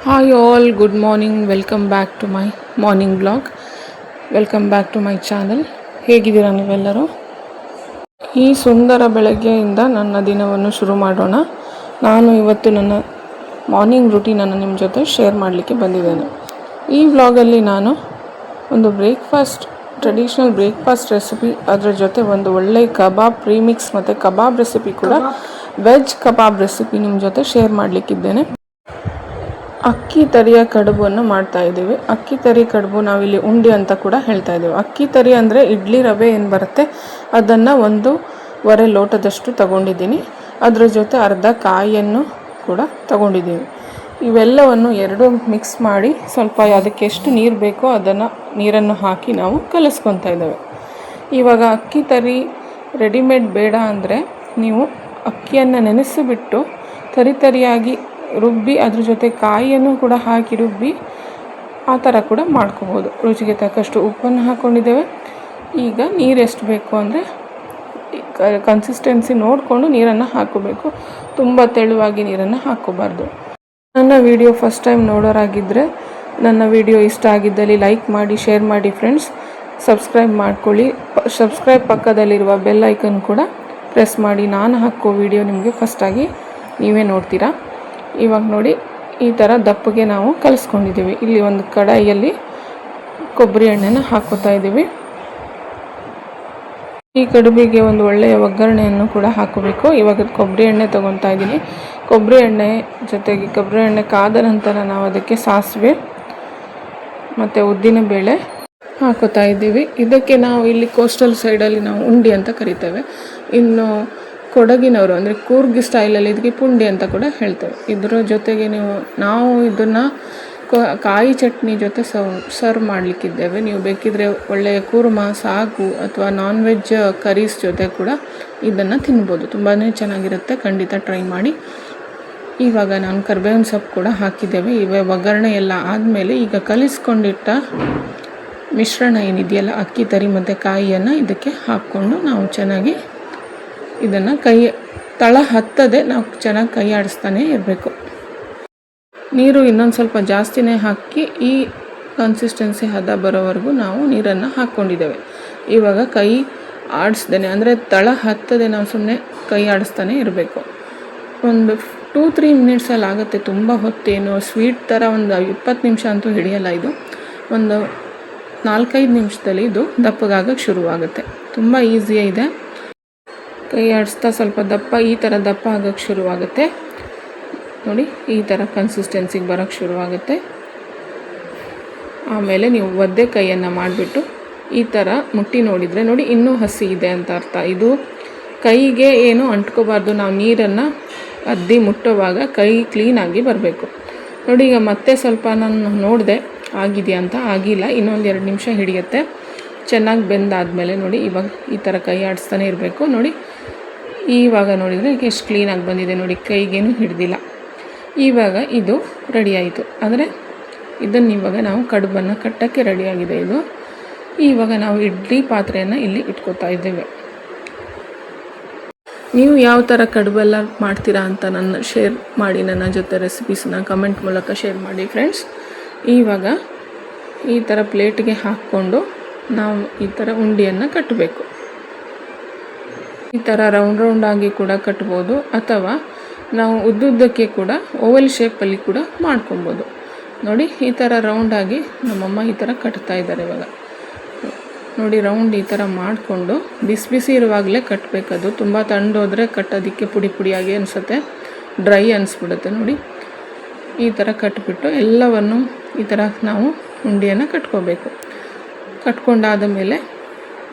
Hi all, good morning. Welcome back to my morning vlog. Welcome back to my channel. ಹೇಗಿದ್ದೀರಾ ನೀವೆಲ್ಲರೂ? ಈ ಸುಂದರ ಬೆಳಗ್ಗೆಯಿಂದ ನನ್ನ ದಿನವನ್ನು ಶುರು ಮಾಡೋಣ. ನಾನು ಇವತ್ತು ನನ್ನ ಮಾರ್ನಿಂಗ್ ರೂಟೀನನ್ನು ನಿಮ್ಮ ಜೊತೆ ಶೇರ್ ಮಾಡಲಿಕ್ಕೆ ಬಂದಿದ್ದೇನೆ. ಈ ವ್ಲಾಗಲ್ಲಿ ನಾನು ಒಂದು ಟ್ರೆಡಿಷನಲ್ ಬ್ರೇಕ್ಫಾಸ್ಟ್ ರೆಸಿಪಿ, ಅದರ ಜೊತೆ ಒಂದು ಒಳ್ಳೆ ಕಬಾಬ್ ಪ್ರೀಮಿಕ್ಸ್ ಮತ್ತು ಕಬಾಬ್ ರೆಸಿಪಿ ಕೂಡ, ವೆಜ್ ಕಬಾಬ್ ರೆಸಿಪಿ ನಿಮ್ಮ ಜೊತೆ ಶೇರ್ ಮಾಡಲಿಕ್ಕಿದ್ದೇನೆ. ಅಕ್ಕಿ ತರಿಯ ಕಡುಬನ್ನು ಮಾಡ್ತಾ ಇದ್ದೀವಿ. ಅಕ್ಕಿ ತರಿ ಕಡುಬು ನಾವಿಲ್ಲಿ ಉಂಡೆ ಅಂತ ಕೂಡ ಹೇಳ್ತಾ ಇದ್ದೀವಿ. ಅಕ್ಕಿ ತರಿ ಅಂದರೆ ಇಡ್ಲಿ ರವೆ ಏನು ಬರುತ್ತೆ ಅದನ್ನು 1.5 ಲೋಟದಷ್ಟು ತಗೊಂಡಿದ್ದೀನಿ. ಅದರ ಜೊತೆ ಅರ್ಧ ಕಾಯಿಯನ್ನು ಕೂಡ ತಗೊಂಡಿದ್ದೀವಿ. ಇವೆಲ್ಲವನ್ನು ಎರಡು ಮಿಕ್ಸ್ ಮಾಡಿ ಸ್ವಲ್ಪ ಅದಕ್ಕೆ ಎಷ್ಟು ನೀರು ಬೇಕೋ ನೀರನ್ನು ಹಾಕಿ ನಾವು ಕಲಿಸ್ಕೊತಾ ಇದ್ದೇವೆ. ಇವಾಗ ಅಕ್ಕಿ ತರಿ ರೆಡಿಮೇಡ್ ಬೇಡ ಅಂದರೆ ನೀವು ಅಕ್ಕಿಯನ್ನು ನೆನೆಸಿಬಿಟ್ಟು ತರಿಯಾಗಿ ರುಬ್ಬಿ ಅದ್ರ ಜೊತೆ ಕಾಯಿಯನ್ನು ಕೂಡ ಹಾಕಿ ರುಬ್ಬಿ ಆ ಥರ ಕೂಡ ಮಾಡ್ಕೋಬೋದು. ರುಚಿಗೆ ತಕ್ಕಷ್ಟು ಉಪ್ಪನ್ನು ಹಾಕ್ಕೊಂಡಿದ್ದೇವೆ. ಈಗ ನೀರು ಎಷ್ಟು ಬೇಕು ಅಂದರೆ ಕನ್ಸಿಸ್ಟೆನ್ಸಿ ನೋಡಿಕೊಂಡು ನೀರನ್ನು ಹಾಕೋಬೇಕು. ತುಂಬ ತೆಳುವಾಗಿ ನೀರನ್ನು ಹಾಕ್ಕೋಬಾರ್ದು. ನನ್ನ ವಿಡಿಯೋ ಫಸ್ಟ್ ಟೈಮ್ ನೋಡೋರಾಗಿದ್ದರೆ ನನ್ನ ವಿಡಿಯೋ ಇಷ್ಟ ಆಗಿದ್ದಲ್ಲಿ ಲೈಕ್ ಮಾಡಿ, ಶೇರ್ ಮಾಡಿ ಫ್ರೆಂಡ್ಸ್. ಸಬ್ಸ್ಕ್ರೈಬ್ ಮಾಡ್ಕೊಳ್ಳಿ. ಸಬ್ಸ್ಕ್ರೈಬ್ ಪಕ್ಕದಲ್ಲಿರುವ ಬೆಲ್ ಐಕನ್ ಕೂಡ ಪ್ರೆಸ್ ಮಾಡಿ. ನಾನು ಹಾಕೋ ವಿಡಿಯೋ ನಿಮಗೆ ಫಸ್ಟಾಗಿ ನೀವೇ ನೋಡ್ತೀರಾ. ಇವಾಗ ನೋಡಿ, ಈ ಥರ ದಪ್ಪಗೆ ನಾವು ಕಲಿಸ್ಕೊಂಡಿದ್ದೀವಿ. ಇಲ್ಲಿ ಒಂದು ಕಡಾಯಿಯಲ್ಲಿ ಕೊಬ್ಬರಿ ಎಣ್ಣೆನ ಹಾಕೋತಾ ಇದ್ದೀವಿ. ಈ ಕಡುಬಿಗೆ ಒಂದು ಒಳ್ಳೆಯ ಒಗ್ಗರಣೆಯನ್ನು ಕೂಡ ಹಾಕೋಬೇಕು. ಇವಾಗ ಕೊಬ್ಬರಿ ಎಣ್ಣೆ ತೊಗೊತಾ ಇದ್ದೀನಿ. ಕೊಬ್ಬರಿ ಎಣ್ಣೆ ಕಾದ ನಂತರ ನಾವು ಅದಕ್ಕೆ ಸಾಸಿವೆ ಮತ್ತು ಉದ್ದಿನಬೇಳೆ ಹಾಕೋತಾ ಇದ್ದೀವಿ. ಇದಕ್ಕೆ ನಾವು ಇಲ್ಲಿ ಕೋಸ್ಟಲ್ ಸೈಡಲ್ಲಿ ನಾವು ಉಂಡಿ ಅಂತ ಕರಿತೇವೆ. ಇನ್ನು ಕೊಡಗಿನವರು ಅಂದರೆ ಕೂರ್ಗ್ ಸ್ಟೈಲಲ್ಲಿ ಇದಕ್ಕೆ ಪುಂಡಿ ಅಂತ ಕೂಡ ಹೇಳ್ತೇವೆ. ಇದರ ಜೊತೆಗೆ ನಾವು ಇದನ್ನು ಕಾಯಿ ಚಟ್ನಿ ಜೊತೆ ಸರ್ವ್ ಮಾಡಲಿಕ್ಕಿದ್ದೇವೆ. ನೀವು ಬೇಕಿದ್ರೆ ಒಳ್ಳೆಯ ಕೂರ್ಮ, ಸಾಗು ಅಥವಾ ನಾನ್ ವೆಜ್ ಕರೀಸ್ ಜೊತೆ ಕೂಡ ಇದನ್ನು ತಿನ್ಬೋದು. ತುಂಬಾ ಚೆನ್ನಾಗಿರುತ್ತೆ. ಖಂಡಿತ ಟ್ರೈ ಮಾಡಿ. ಇವಾಗ ನಾನು ಕರಿಬೇವಿನ ಸೊಪ್ಪು ಕೂಡ ಹಾಕಿದ್ದೇವೆ. ಒಗ್ಗರಣೆ ಎಲ್ಲ ಆದಮೇಲೆ ಈಗ ಕಲಿಸ್ಕೊಂಡಿಟ್ಟ ಮಿಶ್ರಣ ಏನಿದೆಯಲ್ಲ, ಅಕ್ಕಿ ತರಿ ಮತ್ತು ಕಾಯಿಯನ್ನು ಇದಕ್ಕೆ ಹಾಕ್ಕೊಂಡು ನಾವು ಚೆನ್ನಾಗಿ ಇದನ್ನು ತಳ ಹತ್ತದೆ ನಾವು ಚೆನ್ನಾಗಿ ಕೈ ಆಡಿಸ್ತಾನೆ ಇರಬೇಕು. ನೀರು ಇನ್ನೊಂದು ಸ್ವಲ್ಪ ಜಾಸ್ತಿನೇ ಹಾಕಿ ಈ ಕನ್ಸಿಸ್ಟೆನ್ಸಿ ಹದ ಬರೋವರೆಗೂ ನಾವು ನೀರನ್ನು ಹಾಕ್ಕೊಂಡಿದ್ದೇವೆ. ಇವಾಗ ಕೈ ಆಡಿಸ್ದೇನೆ ಅಂದರೆ ತಳ ಹತ್ತದೆ ನಾವು ಸುಮ್ಮನೆ ಕೈ ಆಡಿಸ್ತಾನೆ ಇರಬೇಕು. ಒಂದು 2-3 ಮಿನಿಟ್ಸಲ್ಲಿ ಆಗುತ್ತೆ. ತುಂಬ ಹೊತ್ತೇನು ಸ್ವೀಟ್ ಥರ ಒಂದು 20 ನಿಮಿಷ ಅಂತೂ ಹಿಡಿಯಲ್ಲ. ಇದು ಒಂದು 4-5 ನಿಮಿಷದಲ್ಲಿ ಇದು ದಪ್ಪಗಾಗಕ್ಕೆ ಶುರುವಾಗುತ್ತೆ. ತುಂಬ ಈಸಿಯೇ ಇದೆ. ಕೈ ಆಡಿಸ್ತಾ ಸ್ವಲ್ಪ ಈ ಥರ ದಪ್ಪ ಆಗೋಕ್ಕೆ ಶುರುವಾಗುತ್ತೆ. ನೋಡಿ, ಈ ಥರ ಕನ್ಸಿಸ್ಟೆನ್ಸಿಗೆ ಬರೋಕ್ಕೆ ಶುರುವಾಗುತ್ತೆ. ಆಮೇಲೆ ನೀವು ಒದ್ದೆ ಕೈಯನ್ನು ಮಾಡಿಬಿಟ್ಟು ಈ ಥರ ಮುಟ್ಟಿ ನೋಡಿದರೆ ನೋಡಿ ಇನ್ನೂ ಹಸಿ ಇದೆ ಅಂತ ಅರ್ಥ. ಇದು ಕೈಗೆ ಏನು ಅಂಟ್ಕೋಬಾರ್ದು. ನಾವು ನೀರನ್ನು ಅದ್ದಿ ಮುಟ್ಟೋವಾಗ ಕೈ ಕ್ಲೀನಾಗಿ ಬರಬೇಕು. ನೋಡಿ, ಈಗ ಮತ್ತೆ ಸ್ವಲ್ಪ ನಾನು ನೋಡಿದೆ ಆಗಿದೆಯಾ ಅಂತ. ಆಗಿಲ್ಲ, ಇನ್ನೊಂದು 2 ನಿಮಿಷ ಹಿಡಿಯುತ್ತೆ. ಚೆನ್ನಾಗಿ ಬೆಂದಾದಮೇಲೆ ನೋಡಿ ಇವಾಗ ಈ ಥರ ಕೈ ಆಡಿಸ್ತಾನೆ ಇರಬೇಕು. ನೋಡಿ, ಇವಾಗ ನೋಡಿದರೆ ಎಷ್ಟು ಕ್ಲೀನಾಗಿ ಬಂದಿದೆ ನೋಡಿ, ಕೈಗೇನು ಹಿಡ್ದಿಲ್ಲ. ಇವಾಗ ಇದು ರೆಡಿ ಆಯಿತು. ಅಂದರೆ ಇದನ್ನು ಇವಾಗ ನಾವು ಕಡುಬನ್ನು ಕಟ್ಟೋಕ್ಕೆ ರೆಡಿಯಾಗಿದೆ ಇದು. ಇವಾಗ ನಾವು ಇಡ್ಲಿ ಪಾತ್ರೆಯನ್ನು ಇಲ್ಲಿ ಇಟ್ಕೋತಾ ಇದ್ದೇವೆ. ನೀವು ಯಾವ ಥರ ಕಡುಬೆಲ್ಲ ಮಾಡ್ತೀರಾ ಅಂತ ಶೇರ್ ಮಾಡಿ. ನನ್ನ ಜೊತೆ ರೆಸಿಪೀಸನ್ನ ಕಮೆಂಟ್ ಮೂಲಕ ಶೇರ್ ಮಾಡಿ ಫ್ರೆಂಡ್ಸ್. ಇವಾಗ ಈ ಥರ ಪ್ಲೇಟ್ಗೆ ಹಾಕ್ಕೊಂಡು ನಾವು ಈ ಥರ ಉಂಡೆಯನ್ನು ಕಟ್ಟಬೇಕು. ಈ ಥರ ರೌಂಡ್ ಆಗಿ ಕೂಡ ಕಟ್ಬೋದು, ಅಥವಾ ನಾವು ಉದ್ದುದ್ದಕ್ಕೆ ಕೂಡ ಓವಲ್ ಶೇಪಲ್ಲಿ ಕೂಡ ಮಾಡ್ಕೊಬೋದು. ನೋಡಿ, ಈ ಥರ ರೌಂಡಾಗಿ ನಮ್ಮಮ್ಮ ಈ ಥರ ಕಟ್ತಾ ಇದ್ದಾರೆ. ಇವಾಗ ನೋಡಿ, ರೌಂಡ್ ಈ ಥರ ಮಾಡಿಕೊಂಡು ಬಿಸಿ ಇರುವಾಗಲೇ ಕಟ್ಟಬೇಕದು. ತುಂಬ ತಣ್ಣೋದ್ರೆ ಕಟ್ಟೋದಕ್ಕೆ ಪುಡಿಯಾಗಿ ಅನಿಸುತ್ತೆ, ಡ್ರೈ ಅನಿಸ್ಬಿಡುತ್ತೆ. ನೋಡಿ, ಈ ಥರ ಕಟ್ಬಿಟ್ಟು ಎಲ್ಲವನ್ನು ಈ ಥರ ನಾವು ಉಂಡೆಯನ್ನು ಕಟ್ಕೋಬೇಕು. ಕಟ್ಕೊಂಡಾದ ಮೇಲೆ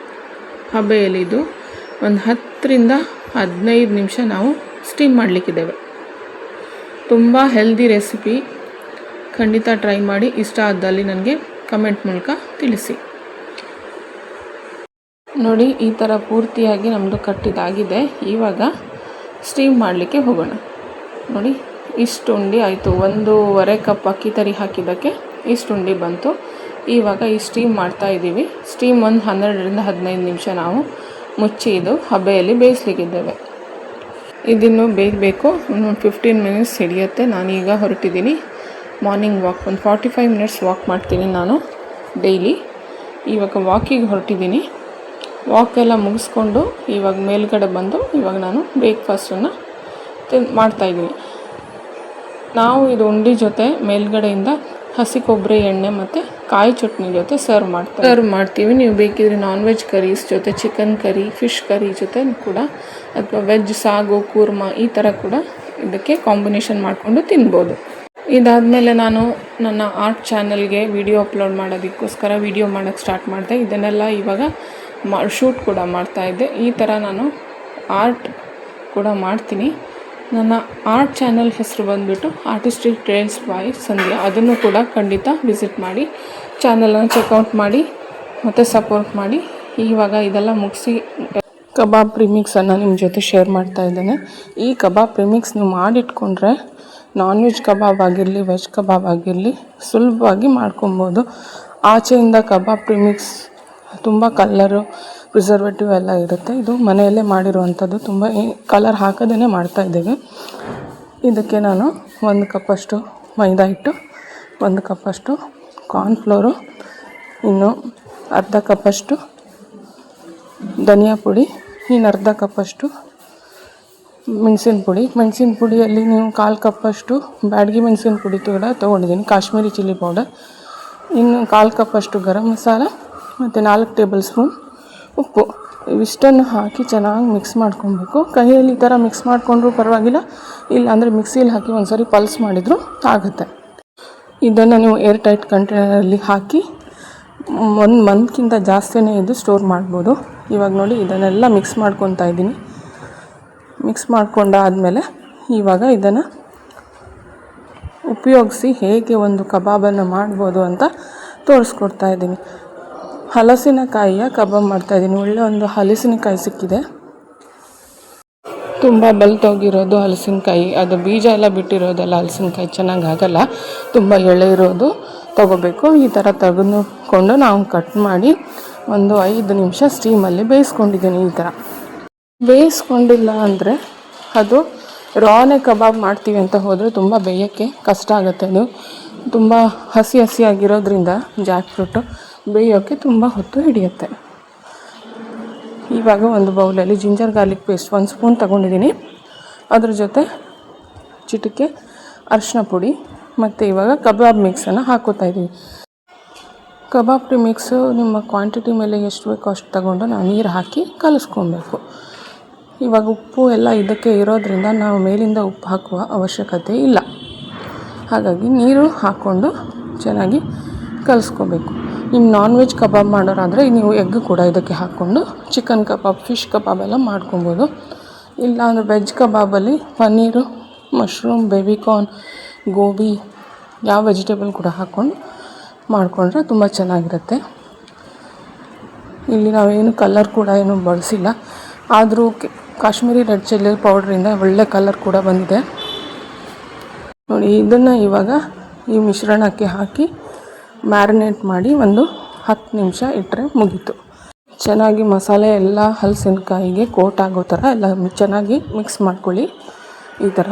ಹಬೆಯಲ್ಲಿ ಇದು ಒಂದು 10-15 ನಿಮಿಷ ನಾವು ಸ್ಟೀಮ್ ಮಾಡಲಿಕ್ಕಿದ್ದೇವೆ. ತುಂಬ ಹೆಲ್ದಿ ರೆಸಿಪಿ, ಖಂಡಿತ ಟ್ರೈ ಮಾಡಿ. ಇಷ್ಟ ಆದಲ್ಲಿ ನನಗೆ ಕಮೆಂಟ್ ಮೂಲಕ ತಿಳಿಸಿ. ನೋಡಿ, ಈ ಥರ ಪೂರ್ತಿಯಾಗಿ ನಮ್ಮದು ಕಟ್ಟಿದಾಗಿದೆ. ಇವಾಗ ಸ್ಟೀಮ್ ಮಾಡಲಿಕ್ಕೆ ಹೋಗೋಣ. ನೋಡಿ, ಇಷ್ಟು ಉಂಡೆ ಆಯಿತು. 1.5 ಕಪ್ ಅಕ್ಕಿ ತರಿ ಹಾಕಿದ್ದಕ್ಕೆ ಇಷ್ಟು ಉಂಡೆ ಬಂತು. ಇವಾಗ ಈ ಸ್ಟೀಮ್ ಮಾಡ್ತಾ ಇದ್ದೀವಿ. ಸ್ಟೀಮ್ ಒಂದು 12-15 ನಿಮಿಷ ನಾವು ಮುಚ್ಚಿ ಇದು ಹಬೆಯಲ್ಲಿ ಬೇಯಿಸ್ಲಿಕ್ಕಿದ್ದೇವೆ. ಇದಿನ್ನೂ ಬೇಯಬೇಕು. 15 ಮಿನಿಟ್ಸ್ ಹಿಡಿಯುತ್ತೆ. ನಾನೀಗ ಹೊರಟಿದ್ದೀನಿ. ಮಾರ್ನಿಂಗ್ ವಾಕ್ ಒಂದು 45 ಮಿನಿಟ್ಸ್ ವಾಕ್ ಮಾಡ್ತೀನಿ ನಾನು ಡೈಲಿ. ಇವಾಗ ವಾಕಿಗೆ ಹೊರಟಿದ್ದೀನಿ. ವಾಕೆಲ್ಲ ಮುಗಿಸ್ಕೊಂಡು ಇವಾಗ ಮೇಲ್ಗಡೆ ಬಂದು ಇವಾಗ ನಾನು ಬ್ರೇಕ್ಫಾಸ್ಟನ್ನು ಮಾಡ್ತಾಯಿದ್ದೀನಿ. ನಾವು ಇದು ಉಂಡೆ ಜೊತೆ ಮೇಲ್ಗಡೆಯಿಂದ ಹಸಿ ಕೊಬ್ಬರಿ ಎಣ್ಣೆ ಮತ್ತು ಕಾಯಿ ಚಟ್ನಿ ಜೊತೆ ಸರ್ವ್ ಮಾಡ್ತೀವಿ. ನೀವು ಬೇಕಿದ್ರೆ ನಾನ್ ವೆಜ್ ಕರೀಸ್ ಜೊತೆ, ಚಿಕನ್ ಕರಿ, ಫಿಶ್ ಕರಿ ಜೊತೆ ಕೂಡ, ಅಥವಾ ವೆಜ್ ಸಾಗು, ಕೂರ್ಮಾ ಈ ಥರ ಕೂಡ ಇದಕ್ಕೆ ಕಾಂಬಿನೇಷನ್ ಮಾಡಿಕೊಂಡು ತಿನ್ಬೋದು. ಇದಾದಮೇಲೆ ನಾನು ನನ್ನ ಆರ್ಟ್ ಚಾನಲ್ಗೆ ವಿಡಿಯೋ ಅಪ್ಲೋಡ್ ಮಾಡೋದಕ್ಕೋಸ್ಕರ ವಿಡಿಯೋ ಮಾಡೋಕ್ಕೆ ಸ್ಟಾರ್ಟ್ ಮಾಡಿದೆ. ಇದನ್ನೆಲ್ಲ ಇವಾಗ ಶೂಟ್ ಕೂಡ ಮಾಡ್ತಾಯಿದ್ದೆ. ಈ ಥರ ನಾನು ಆರ್ಟ್ ಕೂಡ ಮಾಡ್ತೀನಿ. ನನ್ನ ಆರ್ಟ್ ಚಾನಲ್ ಹೆಸರು ಬಂದುಬಿಟ್ಟು ಆರ್ಟಿಸ್ಟಿಕ್ ಟ್ರೇಲ್ಸ್ ಬೈ ಸಂಧ್ಯಾ. ಅದನ್ನು ಕೂಡ ಖಂಡಿತ ವಿಸಿಟ್ ಮಾಡಿ, ಚಾನಲನ್ನು ಚೆಕ್ಔಟ್ ಮಾಡಿ ಮತ್ತು ಸಪೋರ್ಟ್ ಮಾಡಿ. ಇವಾಗ ಇದೆಲ್ಲ ಮುಗಿಸಿ ಕಬಾಬ್ ಪ್ರಿಮಿಕ್ಸನ್ನು ನಿಮ್ಮ ಜೊತೆ ಶೇರ್ ಮಾಡ್ತಾ ಇದ್ದೇನೆ. ಈ ಕಬಾಬ್ ಪ್ರಿಮಿಕ್ಸ್ ನೀವು ಮಾಡಿಟ್ಕೊಂಡ್ರೆ ನಾನ್ ವೆಜ್ ಕಬಾಬ್ ಆಗಿರಲಿ, ವೆಜ್ ಕಬಾಬ್ ಆಗಿರಲಿ ಸುಲಭವಾಗಿ ಮಾಡ್ಕೊಬೋದು. ಆಚೆಯಿಂದ ಕಬಾಬ್ ಪ್ರಿಮಿಕ್ಸ್ ತುಂಬ ಕಲ್ಲರು, ಪ್ರಿಸರ್ವೇಟಿವ್ ಎಲ್ಲ ಇರುತ್ತೆ. ಇದು ಮನೆಯಲ್ಲೇ ಮಾಡಿರುವಂಥದ್ದು, ತುಂಬ ಕಲರ್ ಹಾಕದೇ ಮಾಡ್ತಾಯಿದ್ದೇವೆ. ಇದಕ್ಕೆ ನಾನು 1 ಕಪ್ಪಷ್ಟು ಮೈದಾ ಹಿಟ್ಟು, 1 ಕಪ್ಪಷ್ಟು ಕಾರ್ನ್ಫ್ಲೋರು, ಇನ್ನು ಅರ್ಧ ಕಪ್ಪಷ್ಟು ಧನಿಯಾ ಪುಡಿ, ಇನ್ನು ಅರ್ಧ ಕಪ್ಪಷ್ಟು ಮೆಣಸಿನ ಪುಡಿಯಲ್ಲಿ ನೀವು 1/4 ಕಪ್ಪಷ್ಟು ಬ್ಯಾಡಗಿ ಮೆಣಸಿನ ಪುಡಿ ಕೂಡ ತೊಗೊಂಡಿದ್ದೀನಿ, ಕಾಶ್ಮೀರಿ ಚಿಲ್ಲಿ ಪೌಡರ್, ಇನ್ನು 1/4 ಕಪ್ಪಷ್ಟು ಗರಂ ಮಸಾಲ ಮತ್ತು 4 ಟೇಬಲ್ ಸ್ಪೂನ್ ಉಪ್ಪು. ಇವಿಷ್ಟನ್ನು ಹಾಕಿ ಚೆನ್ನಾಗಿ ಮಿಕ್ಸ್ ಮಾಡ್ಕೊಬೇಕು. ಕೈಯಲ್ಲಿ ಈ ಥರ ಮಿಕ್ಸ್ ಮಾಡಿಕೊಂಡ್ರೂ ಪರವಾಗಿಲ್ಲ, ಇಲ್ಲಾಂದರೆ ಮಿಕ್ಸಿಯಲ್ಲಿ ಹಾಕಿ ಒಂದು ಸರಿ ಪಲ್ಸ್ ಮಾಡಿದರೂ ಆಗುತ್ತೆ. ಇದನ್ನು ನೀವು ಏರ್ ಟೈಟ್ ಕಂಟೈನರಲ್ಲಿ ಹಾಕಿ 1 ಮಂತ್ಗಿಂತ ಜಾಸ್ತಿನೇ ಇದು ಸ್ಟೋರ್ ಮಾಡ್ಬೋದು. ಇವಾಗ ನೋಡಿ ಇದನ್ನೆಲ್ಲ ಮಿಕ್ಸ್ ಮಾಡ್ಕೊತಾ ಇದ್ದೀನಿ. ಮಿಕ್ಸ್ ಮಾಡ್ಕೊಂಡಾದಮೇಲೆ ಇವಾಗ ಇದನ್ನು ಉಪಯೋಗಿಸಿ ಹೇಗೆ ಒಂದು ಕಬಾಬನ್ನು ಮಾಡ್ಬೋದು ಅಂತ ತೋರಿಸ್ಕೊಡ್ತಾ ಇದ್ದೀನಿ. ಹಲಸಿನಕಾಯಿಯ ಕಬಾಬ್ ಮಾಡ್ತಾಯಿದ್ದೀನಿ. ಒಳ್ಳೆ ಒಂದು ಹಲಸಿನಕಾಯಿ ಸಿಕ್ಕಿದೆ, ತುಂಬ ಬಲ್ತೋಗಿರೋದು ಹಲಸಿನಕಾಯಿ, ಅದು ಬೀಜ ಎಲ್ಲ ಬಿಟ್ಟಿರೋದೆಲ್ಲ ಹಲಸಿನಕಾಯಿ ಚೆನ್ನಾಗಾಗಲ್ಲ, ತುಂಬ ಎಳೆ ಇರೋದು ತೊಗೋಬೇಕು. ಈ ಥರ ತೆಗೆದುಕೊಂಡು ನಾವು ಕಟ್ ಮಾಡಿ ಒಂದು 5 ನಿಮಿಷ ಸ್ಟೀಮಲ್ಲಿ ಬೇಯಿಸ್ಕೊಂಡಿದ್ದೀನಿ. ಈ ಥರ ಬೇಯಿಸ್ಕೊಂಡಿಲ್ಲ ಅಂದರೆ ಅದು ರಾನೇ ಕಬಾಬ್ ಮಾಡ್ತೀವಿ ಅಂತ ಹೋದರೆ ತುಂಬ ಬೇಯೋಕ್ಕೆ ಕಷ್ಟ ಆಗುತ್ತೆ. ಅದು ತುಂಬ ಹಸಿಯಾಗಿರೋದ್ರಿಂದ ಜಾಕ್ ಫ್ರೂಟು ಬೇಯೋಕ್ಕೆ ತುಂಬ ಹೊತ್ತು ಹಿಡಿಯುತ್ತೆ. ಇವಾಗ ಒಂದು ಬೌಲಲ್ಲಿ ಜಿಂಜರ್ ಗಾರ್ಲಿಕ್ ಪೇಸ್ಟ್ 1 ಸ್ಪೂನ್ ತೊಗೊಂಡಿದ್ದೀನಿ. ಅದ್ರ ಜೊತೆ ಚಿಟಿಕೆ ಅರಿಶಿನ ಪುಡಿ ಮತ್ತು ಇವಾಗ ಕಬಾಬ್ ಮಿಕ್ಸನ್ನು ಹಾಕೋತಾ ಇದ್ದೀವಿ. ಕಬಾಬ್ ಮಿಕ್ಸು ನಿಮ್ಮ ಕ್ವಾಂಟಿಟಿ ಮೇಲೆ ಎಷ್ಟು ಬೇಕೋ ಅಷ್ಟು ತಗೊಂಡು ನಾವು ನೀರು ಹಾಕಿ ಕಲಿಸ್ಕೊಬೇಕು. ಇವಾಗ ಉಪ್ಪು ಎಲ್ಲ ಇದಕ್ಕೆ ಇರೋದ್ರಿಂದ ನಾವು ಮೇಲಿಂದ ಉಪ್ಪು ಹಾಕುವ ಅವಶ್ಯಕತೆ ಇಲ್ಲ. ಹಾಗಾಗಿ ನೀರು ಹಾಕ್ಕೊಂಡು ಚೆನ್ನಾಗಿ ಕಲಿಸ್ಕೋಬೇಕು. ಇನ್ನು ನಾನ್ ವೆಜ್ ಕಬಾಬ್ ಮಾಡೋರಾದರೆ ನೀವು ಎಗ್ ಕೂಡ ಇದಕ್ಕೆ ಹಾಕ್ಕೊಂಡು ಚಿಕನ್ ಕಬಾಬ್, ಫಿಶ್ ಕಬಾಬ್ ಎಲ್ಲ ಮಾಡ್ಕೊಬೋದು. ಇಲ್ಲ ಅಂದರೆ ವೆಜ್ ಕಬಾಬಲ್ಲಿ ಪನ್ನೀರು, ಮಶ್ರೂಮ್, ಬೇಬಿಕಾರ್ನ್, ಗೋಬಿ ಯಾವ ವೆಜಿಟೇಬಲ್ ಕೂಡ ಹಾಕ್ಕೊಂಡು ಮಾಡಿಕೊಂಡ್ರೆ ತುಂಬ ಚೆನ್ನಾಗಿರುತ್ತೆ. ಇಲ್ಲಿ ನಾವೇನು ಕಲರ್ ಕೂಡ ಏನು ಬಳಸಿಲ್ಲ, ಆದರೂ ಕಾಶ್ಮೀರಿ ರೆಡ್ ಚಿಲ್ಲಿ ಪೌಡ್ರಿಂದ ಒಳ್ಳೆ ಕಲರ್ ಕೂಡ ಬಂದಿದೆ ನೋಡಿ. ಇದನ್ನು ಇವಾಗ ಈ ಮಿಶ್ರಣಕ್ಕೆ ಹಾಕಿ ಮ್ಯಾರಿನೇಟ್ ಮಾಡಿ ಒಂದು 10 ನಿಮಿಷ ಇಟ್ಟರೆ ಮುಗೀತು. ಚೆನ್ನಾಗಿ ಮಸಾಲೆ ಎಲ್ಲ ಹಲಸಿನಕಾಯಿಗೆ ಕೋಟ್ ಆಗೋ ಥರ ಎಲ್ಲ ಚೆನ್ನಾಗಿ ಮಿಕ್ಸ್ ಮಾಡ್ಕೊಳ್ಳಿ. ಈ ಥರ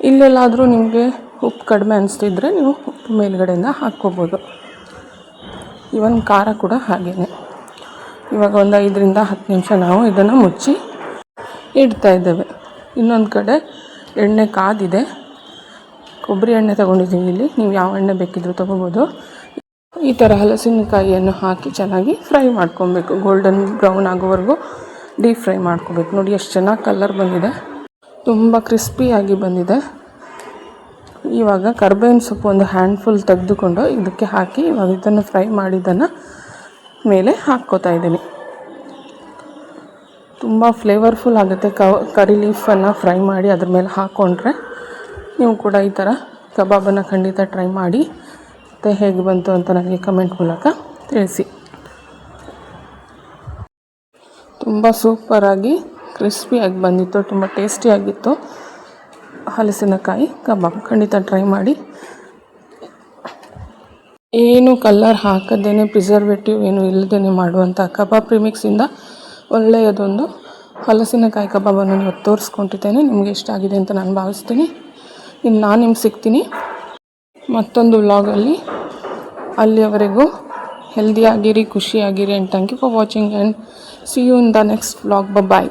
ಇಲ್ಲೆಲ್ಲಾದರೂ ನಿಮಗೆ ಉಪ್ಪು ಕಡಿಮೆ ಅನಿಸ್ತಿದ್ರೆ ನೀವು ಉಪ್ಪು ಮೇಲ್ಗಡೆಯಿಂದ ಹಾಕ್ಕೋಬೋದು. ಇವನ್ ಖಾರ ಕೂಡ ಹಾಗೇ. ಇವಾಗ ಒಂದು 5 ರಿಂದ 10 ನಿಮಿಷ ನಾವು ಇದನ್ನು ಮುಚ್ಚಿ ಇಡ್ತಾ ಇದ್ದೇವೆ. ಇನ್ನೊಂದು ಕಡೆ ಎಣ್ಣೆ ಕಾದಿದೆ, ಕೊಬ್ಬರಿ ಎಣ್ಣೆ ತೊಗೊಂಡಿದ್ದೀವಿ. ಇಲ್ಲಿ ನೀವು ಯಾವ ಎಣ್ಣೆ ಬೇಕಿದ್ರೂ ತೊಗೋಬೋದು. ಈ ಥರ ಹಲಸಿನಕಾಯಿಯನ್ನು ಹಾಕಿ ಚೆನ್ನಾಗಿ ಫ್ರೈ ಮಾಡ್ಕೊಬೇಕು. ಗೋಲ್ಡನ್ ಬ್ರೌನ್ ಆಗೋವರೆಗೂ ಡೀಪ್ ಫ್ರೈ ಮಾಡ್ಕೋಬೇಕು. ನೋಡಿ ಎಷ್ಟು ಚೆನ್ನಾಗಿ ಕಲರ್ ಬಂದಿದೆ, ತುಂಬ ಕ್ರಿಸ್ಪಿಯಾಗಿ ಬಂದಿದೆ. ಇವಾಗ ಕರ್ಬೇವಿನ ಸೊಪ್ಪು ಒಂದು ಹ್ಯಾಂಡ್ಫುಲ್ ತೆಗೆದುಕೊಂಡು ಇದಕ್ಕೆ ಹಾಕಿ ಇವಾಗ ಇದನ್ನು ಫ್ರೈ ಮಾಡಿದ್ದನ್ನು ಮೇಲೆ ಹಾಕ್ಕೋತಾ ಇದ್ದೀನಿ. ತುಂಬ ಫ್ಲೇವರ್ಫುಲ್ ಆಗುತ್ತೆ. ಕರಿ ಲೀಫನ್ನು ಫ್ರೈ ಮಾಡಿ ಅದ್ರ ಮೇಲೆ ಹಾಕ್ಕೊಂಡ್ರೆ ನೀವು ಕೂಡ ಈ ಥರ ಕಬಾಬನ್ನು ಖಂಡಿತ ಟ್ರೈ ಮಾಡಿ. ಮತ್ತು ಹೇಗೆ ಬಂತು ಅಂತ ನನಗೆ ಕಮೆಂಟ್ ಮೂಲಕ ತಿಳಿಸಿ. ತುಂಬ ಸೂಪರಾಗಿ ಕ್ರಿಸ್ಪಿಯಾಗಿ ಬಂದಿತ್ತು, ತುಂಬ ಟೇಸ್ಟಿಯಾಗಿತ್ತು ಹಲಸಿನಕಾಯಿ ಕಬಾಬ್. ಖಂಡಿತ ಟ್ರೈ ಮಾಡಿ. ಏನು ಕಲರ್ ಹಾಕದೇನೆ, ಪ್ರಿಸರ್ವೇಟಿವ್ ಏನು ಇಲ್ಲದೇ ಮಾಡುವಂಥ ಕಬಾಬ್ ಪ್ರಿಮಿಕ್ಸಿಂದ ಒಳ್ಳೆಯದೊಂದು ಹಲಸಿನಕಾಯಿ ಕಬಾಬನ್ನು ಇವತ್ತು ತೋರಿಸ್ಕೊಟ್ಟಿದ್ದೇನೆ. ನಿಮಗೆ ಇಷ್ಟ ಆಗಿದೆ ಅಂತ ನಾನು ಭಾವಿಸ್ತೀನಿ. ಇನ್ನು ನಾನು ನಿಮ್ಗೆ ಸಿಗ್ತೀನಿ ಮತ್ತೊಂದು ವ್ಲಾಗಲ್ಲಿ. ಅಲ್ಲಿಯವರೆಗೂ ಹೆಲ್ದಿಯಾಗಿರಿ, ಖುಷಿಯಾಗಿರಿ, and thank you for watching and see you in the next vlog. Bye.